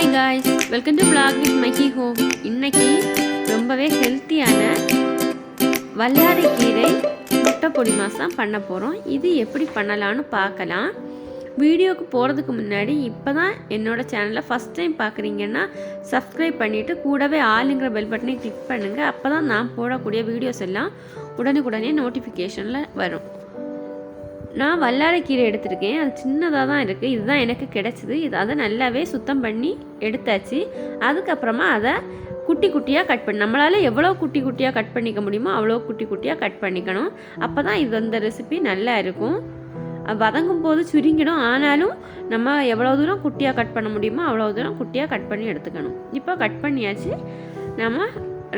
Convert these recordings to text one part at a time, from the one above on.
Hi guys, welcome to vlog with Mahi home. இன்னைக்கு ரொம்பவே ஹெல்த்தியான வல்லாரை கீரை முட்டை பொடிமாஸ் தான் பண்ண போகிறோம். இது எப்படி பண்ணலான்னு பார்க்கலாம். வீடியோக்கு போகிறதுக்கு முன்னாடி இப்போ தான் என்னோடய சேனலை ஃபஸ்ட் டைம் பார்க்குறீங்கன்னா சப்ஸ்கிரைப் பண்ணிவிட்டு கூடவே ஆளுங்கிற பெல் பட்டனை கிளிக் பண்ணுங்கள். அப்போ தான் நான் போடக்கூடிய வீடியோஸ் எல்லாம் உடனுக்குடனே நோட்டிஃபிகேஷனில் வரும். நான் வல்லாரை கீரை எடுத்திருக்கேன். அது சின்னதாக தான் இருக்குது. இதுதான் எனக்கு கிடச்சிது. அதை நல்லாவே சுத்தம் பண்ணி எடுத்தாச்சு. அதுக்கப்புறமா அதை குட்டி குட்டியாக கட் பண்ணி நம்மளால் எவ்வளோ குட்டி குட்டியாக கட் பண்ணிக்க முடியுமோ அவ்வளோ குட்டி குட்டியாக கட் பண்ணிக்கணும். அப்போ தான் இது அந்த ரெசிபி நல்லா இருக்கும். வதங்கும் போது சுருங்கிடும். ஆனாலும் நம்ம எவ்வளோ தூரம் குட்டியாக கட் பண்ண முடியுமோ அவ்வளோ தூரம் குட்டியாக கட் பண்ணி எடுத்துக்கணும். இப்போ கட் பண்ணியாச்சு. நம்ம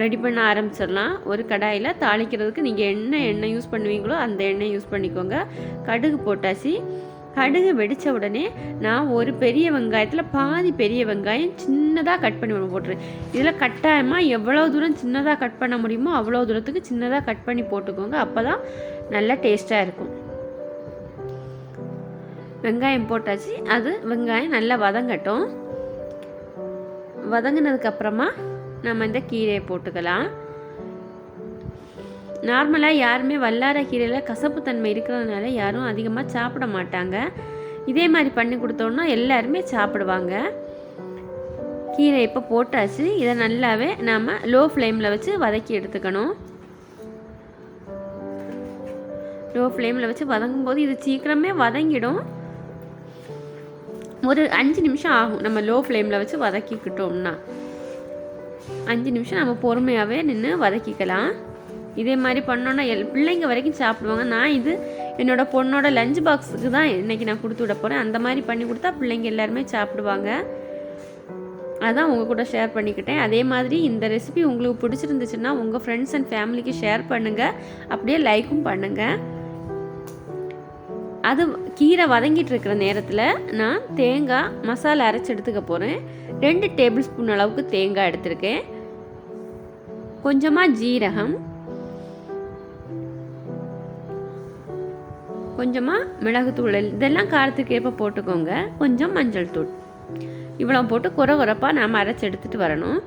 ரெடி பண்ண ஆரம்பிச்சிடலாம். ஒரு கடாயில் தாளிக்கிறதுக்கு நீங்கள் எண்ணெய் யூஸ் பண்ணுவீங்களோ அந்த எண்ணெய் யூஸ் பண்ணிக்கோங்க. கடுகு போட்டாச்சு. கடுகு வெடித்த உடனே நான் ஒரு பெரிய வெங்காயத்தில் பாதி பெரிய வெங்காயம் சின்னதாக கட் பண்ணி போட்டுருவேன். இதில் கட்டாயமாக எவ்வளோ தூரம் சின்னதாக கட் பண்ண முடியுமோ அவ்வளோ தூரத்துக்கு சின்னதாக கட் பண்ணி போட்டுக்கோங்க. அப்போ தான் நல்லா டேஸ்ட்டாக இருக்கும். வெங்காயம் போட்டாச்சு. அது வெங்காயம் நல்லா வதங்கட்டும். வதங்கினதுக்கப்புறமா நம்ம இந்த கீரையை போட்டுக்கலாம். நார்மலாக யாருமே வல்லாரை கீரையில் கசப்புத்தன்மை இருக்கிறதுனால யாரும் அதிகமாக சாப்பிட மாட்டாங்க. இதே மாதிரி பண்ணி கொடுத்தோன்னா எல்லாருமே சாப்பிடுவாங்க. கீரை இப்போ போட்டாச்சு. இதை நல்லாவே நாம் லோ ஃப்ளேமில் வச்சு வதக்கி எடுத்துக்கணும். லோ ஃப்ளேமில் வச்சு வதங்கும்போது இது சீக்கிரமே வதங்கிடும். ஒரு 5 நிமிஷம் ஆகும் நம்ம லோ ஃப்ளேமில் வச்சு வதக்கிக்கிட்டோம்னா. 5 நிமிஷம் நம்ம பொறுமையாகவே நின்று வதக்கிக்கலாம். இதே மாதிரி பண்ணோன்னா பிள்ளைங்க வரைக்கும் சாப்பிடுவாங்க. நான் இது என்னோடய பொண்ணோட லஞ்ச் பாக்ஸுக்கு தான் இன்றைக்கி நான் கொடுத்து விட போகிறேன். அந்த மாதிரி பண்ணி கொடுத்தா பிள்ளைங்க எல்லாருமே சாப்பிடுவாங்க. அதான் உங்கள் கூட ஷேர் பண்ணிக்கிட்டேன். அதே மாதிரி இந்த ரெசிபி உங்களுக்கு பிடிச்சிருந்துச்சுன்னா உங்கள் ஃப்ரெண்ட்ஸ் அண்ட் ஃபேமிலிக்கு ஷேர் பண்ணுங்கள். அப்படியே லைக்கும் பண்ணுங்கள். அது கீரை வதங்கிட்டு இருக்கிற நேரத்தில் நான் தேங்காய் மசாலா அரைச்சி எடுத்துக்க போகிறேன். 2 டேபிள் ஸ்பூன் அளவுக்கு தேங்காய் எடுத்திருக்கேன். கொஞ்சமாக ஜீரகம், கொஞ்சமாக மிளகுத்தூள், இதெல்லாம் காரத்துக்கு ஏற்ப போட்டுக்கோங்க. கொஞ்சம் மஞ்சள் தூள், இவ்வளோ போட்டு குறப்பாக நாம் அரைச்சி எடுத்துகிட்டு வரணும்.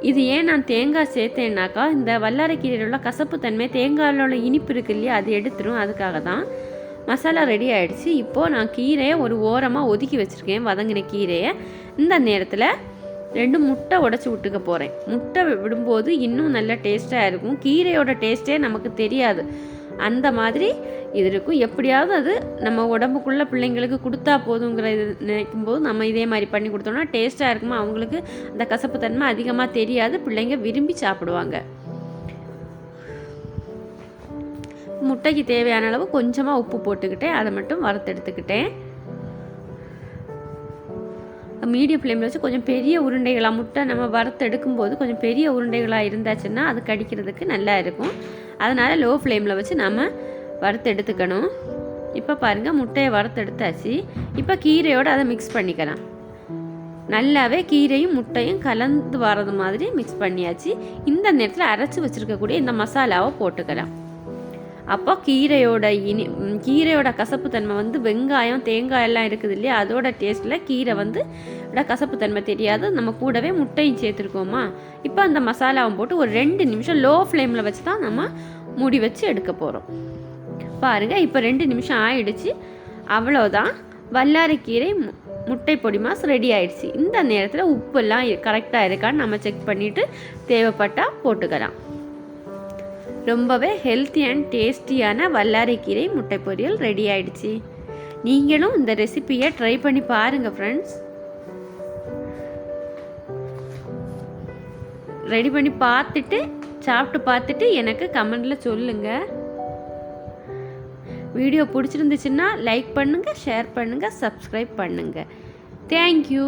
இது ஏன் நான் தேங்காய் சேர்த்தேன்னாக்கா இந்த வல்லாரை கீரையில் உள்ள கசப்பு தன்மை தேங்காயில் உள்ள இனிப்பு இருக்கு இல்லையா அது எடுத்துரும். அதுக்காக தான். மசாலா ரெடி ஆகிடுச்சு. இப்போது நான் கீரையை ஒரு ஓரமாக ஒதுக்கி வச்சுருக்கேன். வதங்கின கீரையை இந்த நேரத்தில் 2 முட்டை உடச்சி விட்டுக்க போகிறேன். முட்டை விடும்போது இன்னும் நல்ல டேஸ்ட்டாக இருக்கும். கீரையோட டேஸ்ட்டே நமக்கு தெரியாது. அந்த மாதிரி இது இருக்கும். எப்படியாவது அது நம்ம உடம்புக்குள்ளே பிள்ளைங்களுக்கு கொடுத்தா போதுங்கிற இது நினைக்கும் போது நம்ம இதே மாதிரி பண்ணி கொடுத்தோம்னா டேஸ்ட்டாக இருக்குமா. அவங்களுக்கு அந்த கசப்பு தன்மை அதிகமாக தெரியாது. பிள்ளைங்க விரும்பி சாப்பிடுவாங்க. முட்டைக்கு தேவையான அளவு கொஞ்சமாக உப்பு போட்டுக்கிட்டேன். அதை மட்டும் வறுத்தெடுத்துக்கிட்டேன். மீடியம் ஃப்ளேமில் வச்சு கொஞ்சம் பெரிய உருண்டைகளாக முட்டை நம்ம வறுத்தெடுக்கும்போது கொஞ்சம் பெரிய உருண்டைகளாக இருந்தாச்சுன்னா அது கடிக்கிறதுக்கு நல்லா இருக்கும். அதனால் லோ ஃப்ளேமில் வச்சு நம்ம வறுத்தெடுத்துக்கணும். இப்போ பாருங்கள் முட்டையை வறுத்தெடுத்தாச்சு. இப்போ கீரையோடு அதை மிக்ஸ் பண்ணிக்கலாம். நல்லாவே கீரையும் முட்டையும் கலந்து வர்றது மாதிரி மிக்ஸ் பண்ணியாச்சு. இந்த நேரத்தில் அரைச்சி வச்சுருக்கக்கூடிய இந்த மசாலாவை போட்டுக்கலாம். அப்போ கீரையோட கசப்பு தன்மை வந்து வெங்காயம் தேங்காய் எல்லாம் இருக்குது இல்லையா அதோட டேஸ்ட்டில் கீரை வந்து கசப்பு தன்மை தெரியாது. நம்ம கூடவே முட்டையும் சேர்த்துருக்கோமா. இப்போ அந்த மசாலாவை போட்டு ஒரு 2 நிமிஷம் லோ ஃப்ளேமில் வச்சு தான் நம்ம மூடி வச்சு எடுக்க போகிறோம். பாருங்கள் இப்போ 2 நிமிஷம் ஆயிடுச்சு. அவ்வளோதான். வல்லாரை கீரை முட்டை பொடிமாஸ் ரெடி ஆயிடுச்சு. இந்த நேரத்தில் உப்பெல்லாம் கரெக்டாக இருக்கான்னு நம்ம செக் பண்ணிவிட்டு தேவைப்பட்டால் போட்டுக்கலாம். ரொம்பவே ஹெல்த்தி அண்ட் டேஸ்டியான வல்லாரை கீரை முட்டை பொரியல் ரெடி ஆயிடுச்சு. நீங்களும் இந்த ரெசிபியை ட்ரை பண்ணி பாருங்கள் ஃப்ரெண்ட்ஸ். ரெடி பண்ணி பார்த்துட்டு சாப்பிட்டு பார்த்துட்டு எனக்கு கமெண்டில் சொல்லுங்கள். வீடியோ பிடிச்சிருந்துச்சுன்னா லைக் பண்ணுங்கள், ஷேர் பண்ணுங்கள், சப்ஸ்கிரைப் பண்ணுங்கள். தேங்க்யூ.